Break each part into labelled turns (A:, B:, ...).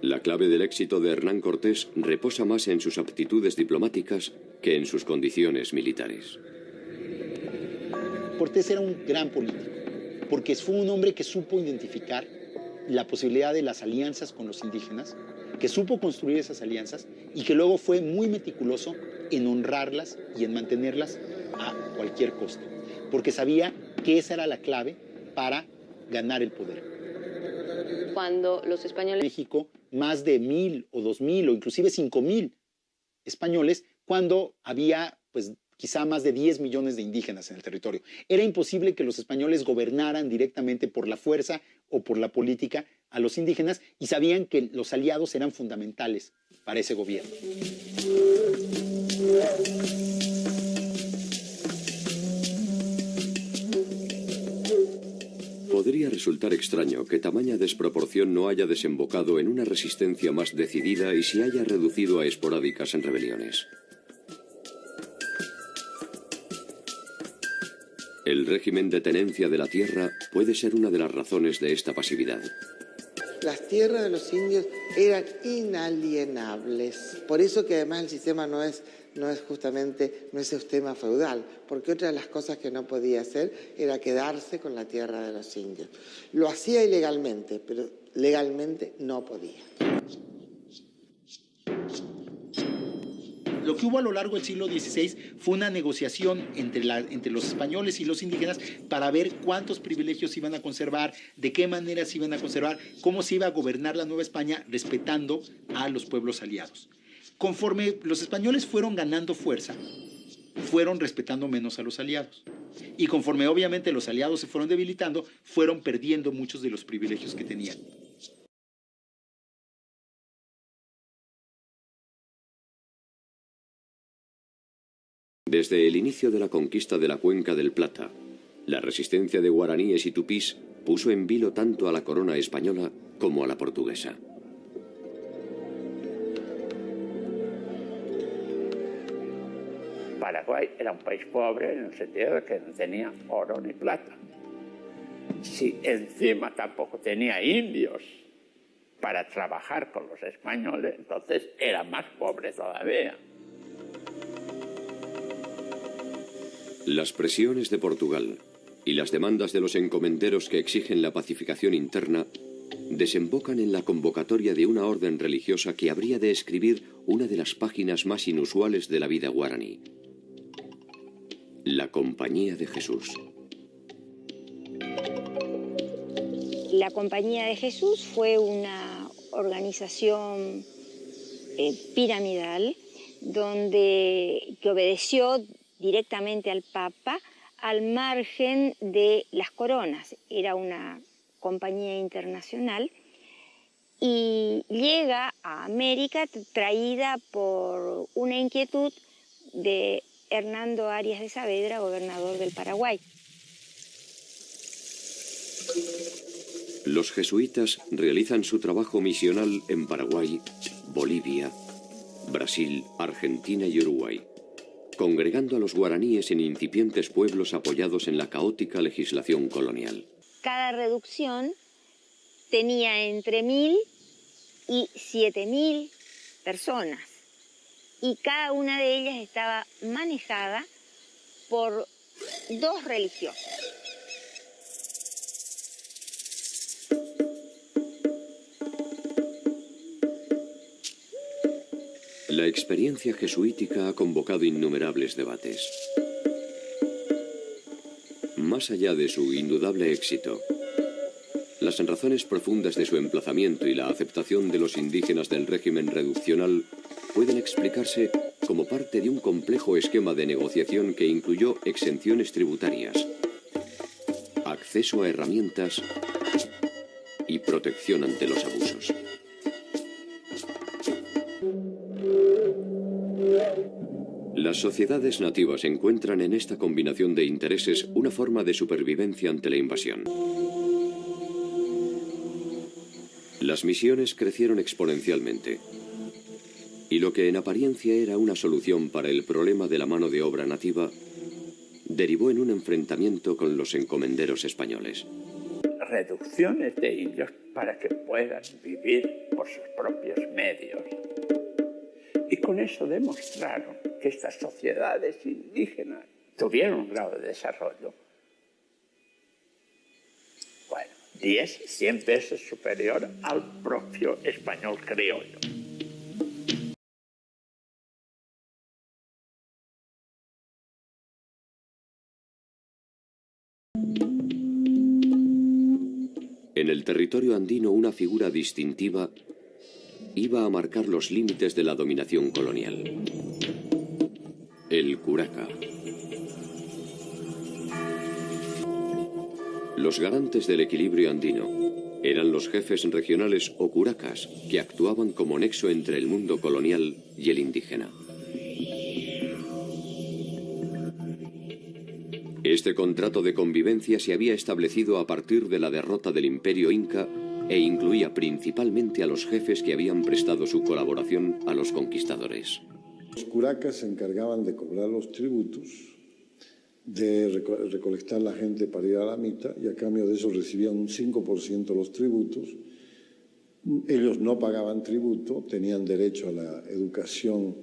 A: La clave del éxito de Hernán Cortés reposa más en sus aptitudes diplomáticas que en sus condiciones militares.
B: Cortés era un gran político, porque fue un hombre que supo identificar la posibilidad de las alianzas con los indígenas, que supo construir esas alianzas y que luego fue muy meticuloso en honrarlas y en mantenerlas a cualquier costo, porque sabía que esa era la clave para ganar el poder.
C: Cuando los españoles...
B: México, más de 1,000 o 2,000 o inclusive 5,000 españoles, cuando había pues quizá más de 10 millones de indígenas en el territorio. Era imposible que los españoles gobernaran directamente por la fuerza o por la política a los indígenas y sabían que los aliados eran fundamentales para ese gobierno.
A: Podría resultar extraño que tamaña desproporción no haya desembocado en una resistencia más decidida y se haya reducido a esporádicas rebeliones. El régimen de tenencia de la tierra puede ser una de las razones de esta pasividad.
D: Las tierras de los indios eran inalienables. Por eso que además el sistema no es un sistema feudal, porque otra de las cosas que no podía hacer era quedarse con la tierra de los indios. Lo hacía ilegalmente, pero legalmente no podía.
B: Lo que hubo a lo largo del siglo XVI fue una negociación entre los españoles y los indígenas para ver cuántos privilegios iban a conservar, de qué manera se iban a conservar, cómo se iba a gobernar la Nueva España respetando a los pueblos aliados. Conforme los españoles fueron ganando fuerza, fueron respetando menos a los aliados. Y conforme obviamente los aliados se fueron debilitando, fueron perdiendo muchos de los privilegios que tenían.
A: Desde el inicio de la conquista de la Cuenca del Plata, la resistencia de guaraníes y tupís puso en vilo tanto a la corona española como a la portuguesa.
E: Paraguay era un país pobre en el sentido de que no tenía oro ni plata. Si encima tampoco tenía indios para trabajar con los españoles, entonces era más pobre todavía.
A: Las presiones de Portugal y las demandas de los encomenderos que exigen la pacificación interna desembocan en la convocatoria de una orden religiosa que habría de escribir una de las páginas más inusuales de la vida guaraní: la Compañía de Jesús.
F: La Compañía de Jesús fue una organización piramidal que obedeció directamente al Papa al margen de las coronas. Era una compañía internacional y llega a América traída por una inquietud de Hernando Arias de Saavedra, gobernador del Paraguay.
A: Los jesuitas realizan su trabajo misional en Paraguay, Bolivia, Brasil, Argentina y Uruguay, congregando a los guaraníes en incipientes pueblos apoyados en la caótica legislación colonial.
F: Cada reducción tenía entre 1,000 y 7,000 personas y cada una de ellas estaba manejada por 2 religiosos.
A: La experiencia jesuítica ha convocado innumerables debates. Más allá de su indudable éxito, las razones profundas de su emplazamiento y la aceptación de los indígenas del régimen reduccional pueden explicarse como parte de un complejo esquema de negociación que incluyó exenciones tributarias, acceso a herramientas y protección ante los abusos. Las sociedades nativas encuentran en esta combinación de intereses una forma de supervivencia ante la invasión. Las misiones crecieron exponencialmente, y lo que en apariencia era una solución para el problema de la mano de obra nativa, derivó en un enfrentamiento con los encomenderos españoles.
E: reducciones de indios para que puedan vivir por sus propios medios. Y con eso demostraron que estas sociedades indígenas tuvieron un grado de desarrollo, bueno, 10, 100 veces superior al propio español criollo.
A: En el territorio andino, una figura distintiva iba a marcar los límites de la dominación colonial: el curaca. Los garantes del equilibrio andino eran los jefes regionales o curacas, que actuaban como nexo entre el mundo colonial y el indígena. Este contrato de convivencia se había establecido a partir de la derrota del Imperio Inca e incluía principalmente a los jefes que habían prestado su colaboración a los conquistadores.
G: Los curacas se encargaban de cobrar los tributos, de recolectar la gente para ir a la mita, y a cambio de eso recibían un 5% de los tributos. Ellos no pagaban tributo, tenían derecho a la educación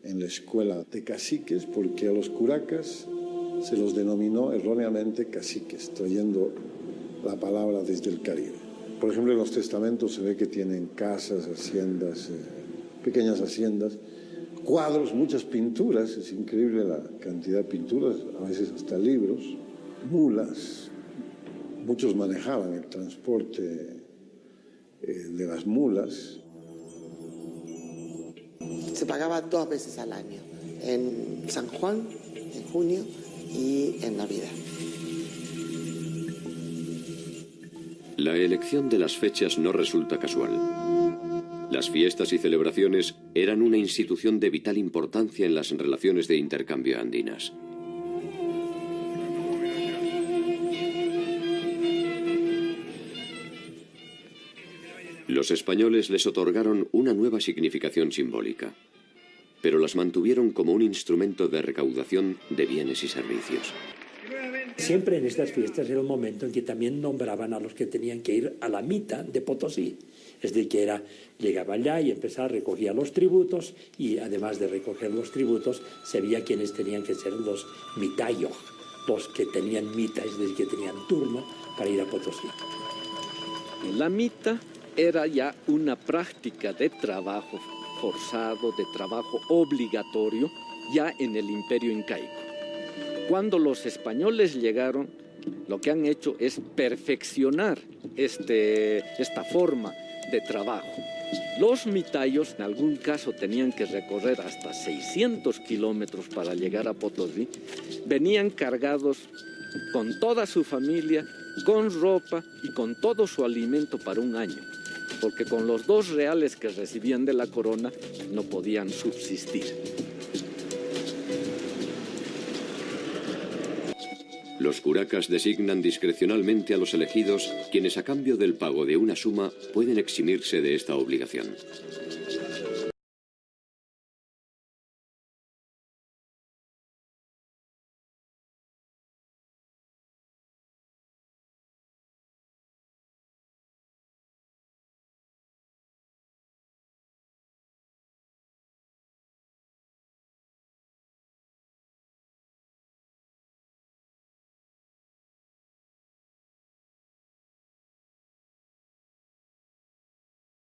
G: en la escuela de caciques, porque a los curacas se los denominó erróneamente caciques, trayendo la palabra desde el Caribe. Por ejemplo, en los testamentos se ve que tienen casas, haciendas, pequeñas haciendas, cuadros, muchas pinturas, es increíble la cantidad de pinturas, a veces hasta libros, mulas, muchos manejaban el transporte de las mulas.
D: Se pagaba 2 veces al año, en San Juan, en junio, y en Navidad.
A: La elección de las fechas no resulta casual. Las fiestas y celebraciones eran una institución de vital importancia en las relaciones de intercambio andinas. Los españoles les otorgaron una nueva significación simbólica, pero las mantuvieron como un instrumento de recaudación de bienes y servicios.
H: Siempre en estas fiestas era el momento en que también nombraban a los que tenían que ir a la mita de Potosí. Es decir, que llegaba allá y empezaba a recoger los tributos, y además de recoger los tributos, sabía quiénes tenían que ser los mitayos, los que tenían mita, es decir, que tenían turno para ir a Potosí.
I: La mita era ya una práctica de trabajo forzado, de trabajo obligatorio, ya en el Imperio Incaico. Cuando los españoles llegaron, lo que han hecho es perfeccionar esta forma de trabajo. Los mitayos, en algún caso, tenían que recorrer hasta 600 kilómetros para llegar a Potosí. Venían cargados con toda su familia, con ropa y con todo su alimento para un año, porque con los 2 reales que recibían de la corona no podían subsistir.
A: Los curacas designan discrecionalmente a los elegidos, quienes a cambio del pago de una suma pueden eximirse de esta obligación.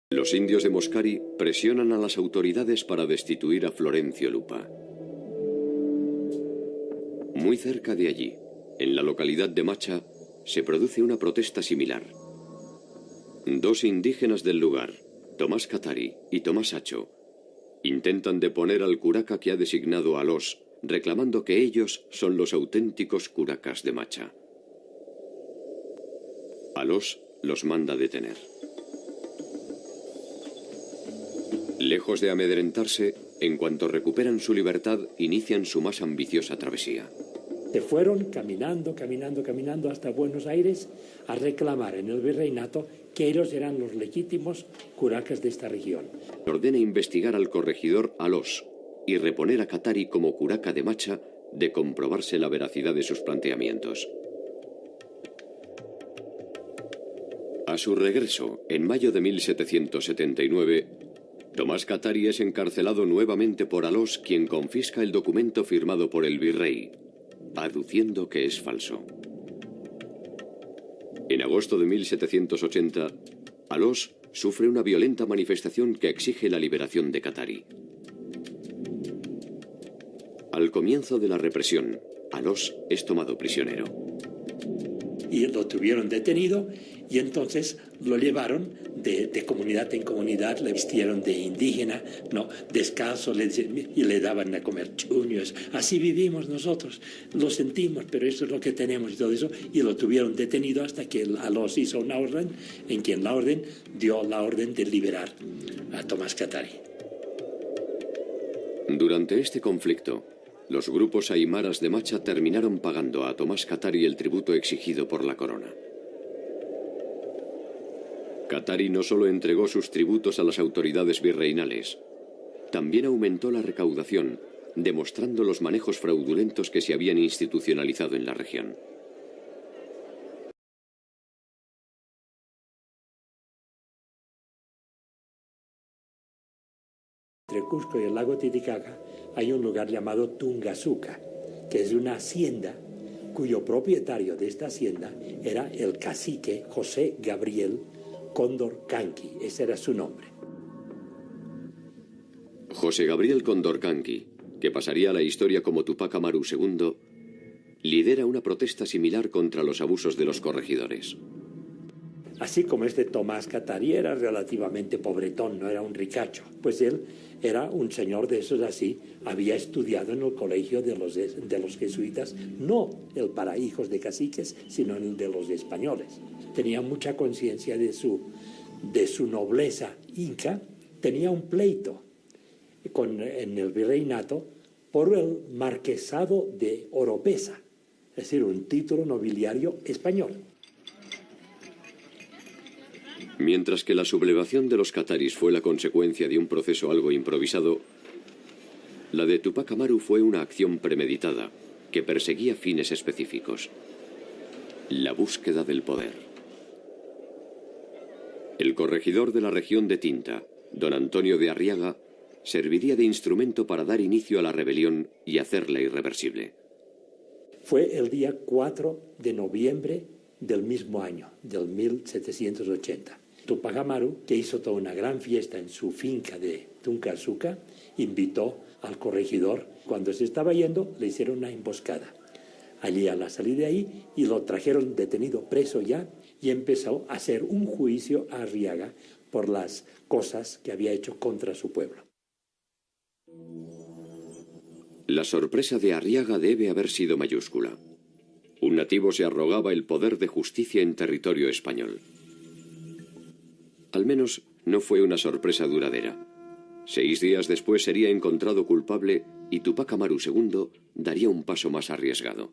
A: Los indios de Moscari presionan a las autoridades para destituir a Florencio Lupa. Muy cerca de allí, en la localidad de Macha, se produce una protesta similar. 2 indígenas del lugar, Tomás Catari y Tomás Hacho, intentan deponer al curaca que ha designado a Alós, reclamando que ellos son los auténticos curacas de Macha. Alós los manda detener. Lejos de amedrentarse, en cuanto recuperan su libertad, inician su más ambiciosa travesía.
H: Se fueron caminando hasta Buenos Aires a reclamar en el virreinato que ellos eran los legítimos curacas de esta región.
A: Ordena investigar al corregidor Alós y reponer a Catari como curaca de Macha, de comprobarse la veracidad de sus planteamientos. A su regreso, en mayo de 1779, Tomás Katari es encarcelado nuevamente por Alós, quien confisca el documento firmado por el virrey, aduciendo que es falso. En agosto de 1780, Alós sufre una violenta manifestación que exige la liberación de Katari. Al comienzo de la represión, Alós es tomado prisionero.
H: Y lo tuvieron detenido y entonces lo llevaron de comunidad en comunidad, le vistieron de indígena, no, descalzo, y le daban a comer chuños. Así vivimos nosotros, lo sentimos, pero eso es lo que tenemos y todo eso. Y lo tuvieron detenido hasta que Alós hizo una orden, en quien la orden dio la orden de liberar a Tomás Katari.
A: Durante este conflicto, los grupos aymaras de Macha terminaron pagando a Tomás Katari el tributo exigido por la corona. Katari no solo entregó sus tributos a las autoridades virreinales, también aumentó la recaudación, demostrando los manejos fraudulentos que se habían institucionalizado en la región.
H: Entre Cusco y el lago Titicaca hay un lugar llamado Tungazuca, que es una hacienda cuyo propietario de esta hacienda era el cacique José Gabriel Condorcanqui, ese era su nombre.
A: José Gabriel Condorcanqui, que pasaría a la historia como Tupac Amaru II, lidera una protesta similar contra los abusos de los corregidores.
H: Así como este Tomás Katari era relativamente pobretón, no era un ricacho, pues él era un señor de esos así, había estudiado en el colegio de los jesuitas, no el para hijos de caciques, sino el de los españoles. Tenía mucha conciencia de su nobleza inca, tenía un pleito en el virreinato por el marquesado de Oropesa, es decir, un título nobiliario español.
A: Mientras que la sublevación de los cataris fue la consecuencia de un proceso algo improvisado, la de Tupac Amaru fue una acción premeditada que perseguía fines específicos: la búsqueda del poder. El corregidor de la región de Tinta, don Antonio de Arriaga, serviría de instrumento para dar inicio a la rebelión y hacerla irreversible.
H: Fue el día 4 de noviembre del mismo año, del 1780. Tupac Amaru, que hizo toda una gran fiesta en su finca de Tungazuca, invitó al corregidor. Cuando se estaba yendo, le hicieron una emboscada. Allí a la salida de ahí, y lo trajeron detenido, preso ya, y empezó a hacer un juicio a Arriaga por las cosas que había hecho contra su pueblo.
A: La sorpresa de Arriaga debe haber sido mayúscula. Un nativo se arrogaba el poder de justicia en territorio español. Al menos no fue una sorpresa duradera. 6 días después sería encontrado culpable y Tupac Amaru II daría un paso más arriesgado.